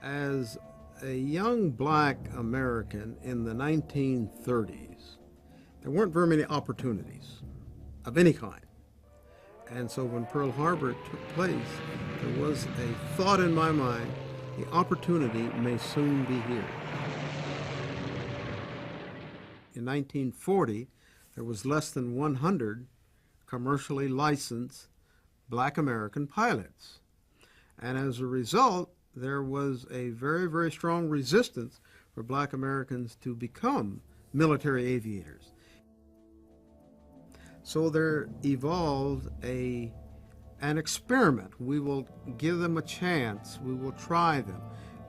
As a young black American in the 1930s, there weren't very many opportunities of any kind. And so when Pearl Harbor took place, there was a thought in my mind, the opportunity may soon be here. In 1940, there was less than 100 commercially licensed black American pilots. And as a result, there was a very, very strong resistance for black Americans to become military aviators. So there evolved an experiment. We will give them a chance. We will try them.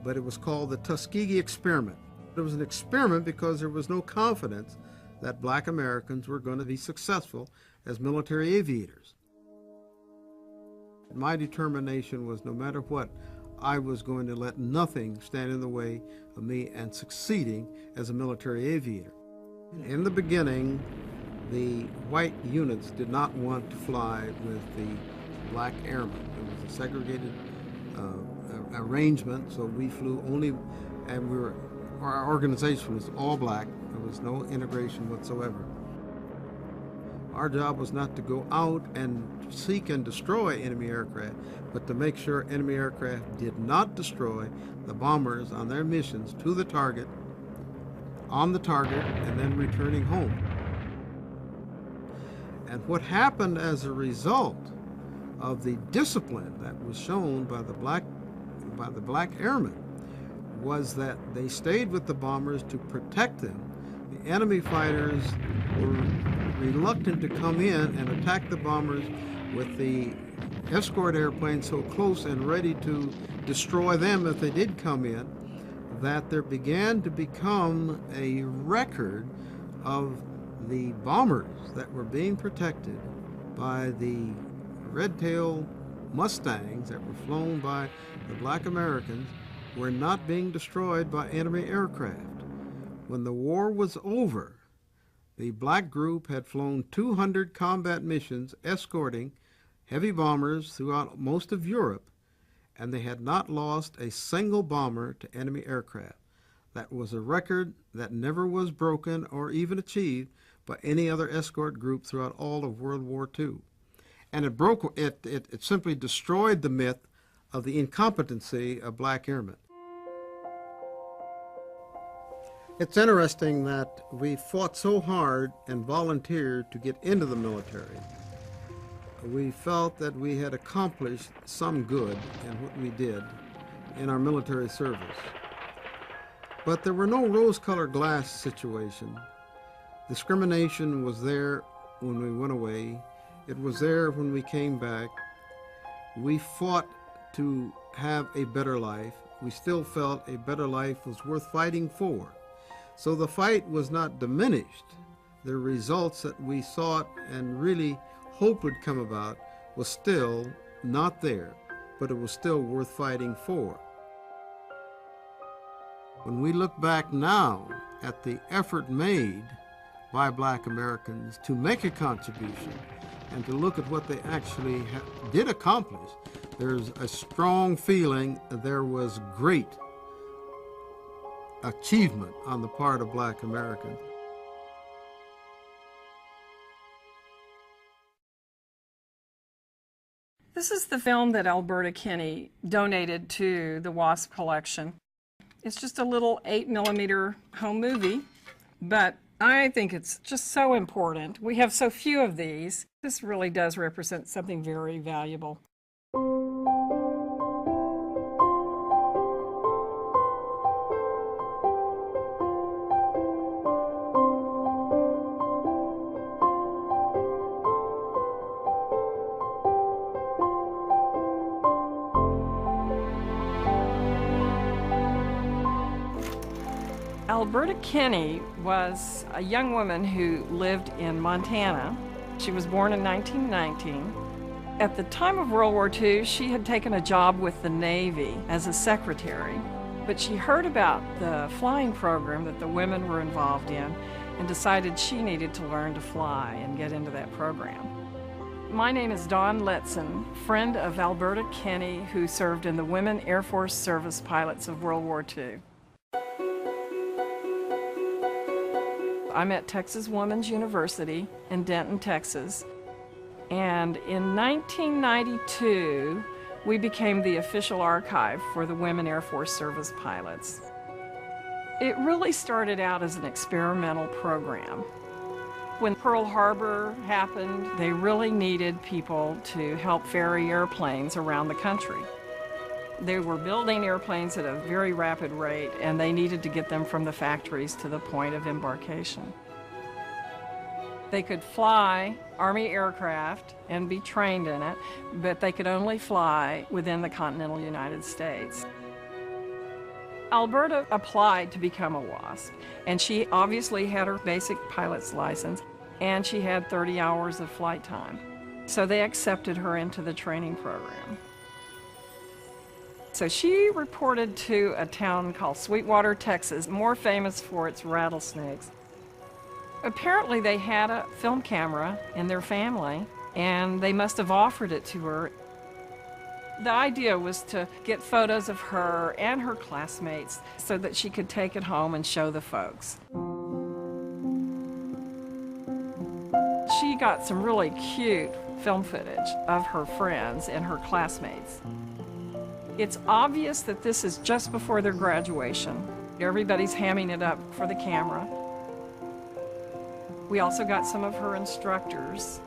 But it was called the Tuskegee Experiment. It was an experiment because there was no confidence that black Americans were going to be successful as military aviators. My determination was no matter what, I was going to let nothing stand in the way of me and succeeding as a military aviator. In the beginning, the white units did not want to fly with the black airmen. It was a segregated arrangement, so we flew only, and our organization was all black. There was no integration whatsoever. Our job was not to go out and seek and destroy enemy aircraft, but to make sure enemy aircraft did not destroy the bombers on their missions to the target, on the target, and then returning home. And what happened as a result of the discipline that was shown by the black airmen was that they stayed with the bombers to protect them. The enemy fighters were reluctant to come in and attack the bombers with the escort airplanes so close and ready to destroy them if they did come in, that there began to become a record of the bombers that were being protected by the red-tailed Mustangs that were flown by the black Americans were not being destroyed by enemy aircraft. When the war was over, the black group had flown 200 combat missions escorting heavy bombers throughout most of Europe, and they had not lost a single bomber to enemy aircraft. That was a record that never was broken or even achieved by any other escort group throughout all of World War II. And it simply destroyed the myth of the incompetency of black airmen. It's interesting that we fought so hard and volunteered to get into the military. We felt that we had accomplished some good in what we did in our military service. But there were no rose-colored glass situation. Discrimination was there when we went away. It was there when we came back. We fought to have a better life. We still felt a better life was worth fighting for. So the fight was not diminished. The results that we sought and really hoped would come about was still not there, but it was still worth fighting for. When we look back now at the effort made by black Americans to make a contribution and to look at what they actually did accomplish, there's a strong feeling that there was great achievement on the part of black Americans. This is the film that Alberta Kinney donated to the WASP collection. It's just a little 8mm home movie, but I think it's just so important. We have so few of these. This really does represent something very valuable. Alberta Kinney was a young woman who lived in Montana. She was born in 1919. At the time of World War II, she had taken a job with the Navy as a secretary, but she heard about the flying program that the women were involved in and decided she needed to learn to fly and get into that program. My name is Dawn Letson, friend of Alberta Kinney, who served in the Women Air Force Service Pilots of World War II. I'm at Texas Women's University in Denton, Texas, and in 1992, we became the official archive for the Women Air Force Service Pilots. It really started out as an experimental program. When Pearl Harbor happened, they really needed people to help ferry airplanes around the country. They were building airplanes at a very rapid rate, and they needed to get them from the factories to the point of embarkation. They could fly Army aircraft and be trained in it, but they could only fly within the continental United States. Alberta applied to become a WASP, and she obviously had her basic pilot's license, and she had 30 hours of flight time. So they accepted her into the training program. So she reported to a town called Sweetwater, Texas, more famous for its rattlesnakes. Apparently they had a film camera in their family, and they must have offered it to her. The idea was to get photos of her and her classmates so that she could take it home and show the folks. She got some really cute film footage of her friends and her classmates. It's obvious that this is just before their graduation. Everybody's hamming it up for the camera. We also got some of her instructors.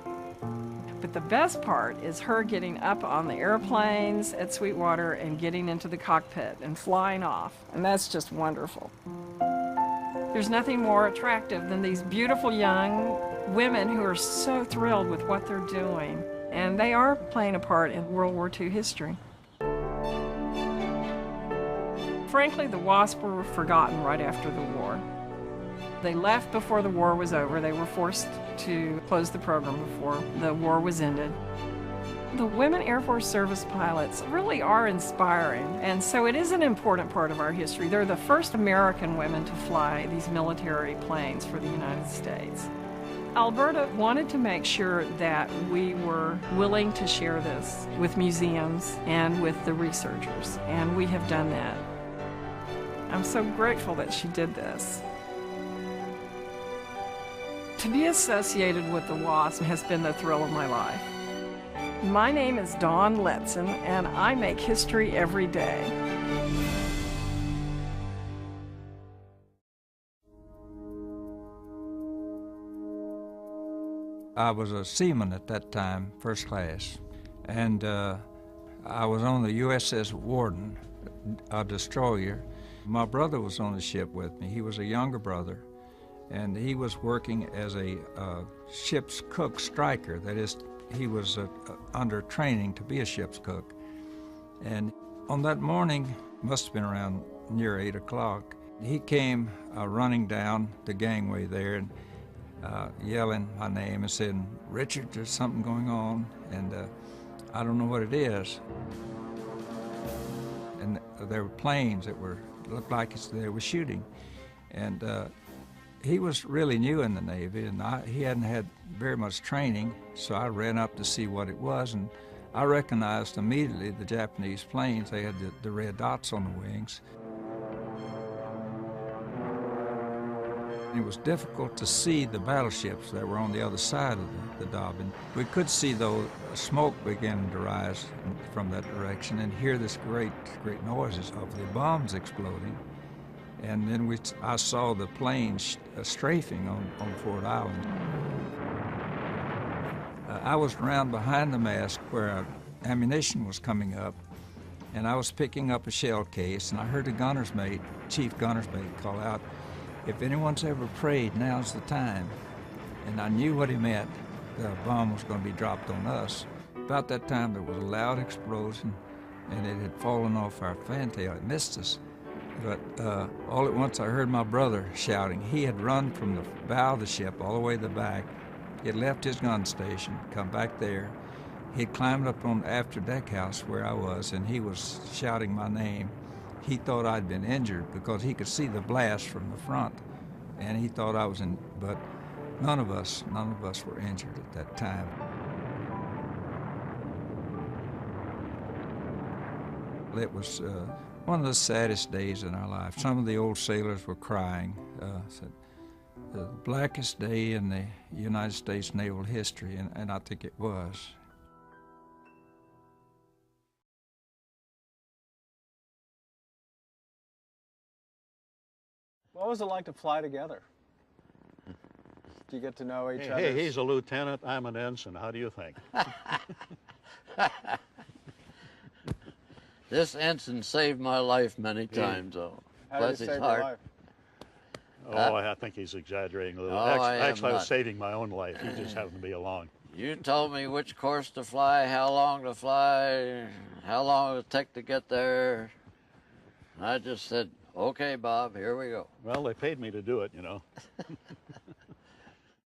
But the best part is her getting up on the airplanes at Sweetwater and getting into the cockpit and flying off. And that's just wonderful. There's nothing more attractive than these beautiful young women who are so thrilled with what they're doing. And they are playing a part in World War II history. Frankly, the WASP were forgotten right after the war. They left before the war was over. They were forced to close the program before the war was ended. The Women Air Force Service Pilots really are inspiring, and so it is an important part of our history. They're the first American women to fly these military planes for the United States. Alberta wanted to make sure that we were willing to share this with museums and with the researchers, and we have done that. I'm so grateful that she did this. To be associated with the WASP has been the thrill of my life. My name is Dawn Letson, and I make history every day. I was a seaman at that time, first class, and I was on the USS Warden, a destroyer. My brother was on the ship with me. He was a younger brother, and he was working as a ship's cook striker. That is, he was under training to be a ship's cook. And on that morning, must have been around near 8 o'clock, he came running down the gangway there and yelling my name and saying, "Richard, there's something going on, and I don't know what it is." And there were planes that looked like they were shooting. And he was really new in the Navy, and he hadn't had very much training, so I ran up to see what it was, and I recognized immediately the Japanese planes. They had the red dots on the wings. It was difficult to see the battleships that were on the other side of the Dobbin. We could see, though, smoke beginning to rise from that direction and hear this great noises of the bombs exploding. And then I saw the planes strafing on Fort Island. I was around behind the mast where ammunition was coming up, and I was picking up a shell case, and I heard the gunner's mate, chief gunner's mate, call out, "If anyone's ever prayed, now's the time." And I knew what he meant. The bomb was going to be dropped on us. About that time, there was a loud explosion, and it had fallen off our fantail. It missed us. But all at once I heard my brother shouting. He had run from the bow of the ship all the way to the back. He had left his gun station, come back there. He had climbed up on the after deck house where I was, and he was shouting my name. He thought I'd been injured because he could see the blast from the front, and he thought I was in, but none of us were injured at that time. It was one of the saddest days in our life. Some of the old sailors were crying. Said, the blackest day in the United States naval history, and I think it was. What was it like to fly together? Do you get to know each other? Hey, he's a lieutenant, I'm an ensign. How do you think? This ensign saved my life many times, though. How did Bless it his save your heart. life? Oh, I think he's exaggerating a little. Oh, I am Actually, I was not. saving my own life. He just happened to be along. You told me which course to fly, how long to fly, how long it would take to get there. I just said, okay, Bob, here we go. Well, they paid me to do it, you know.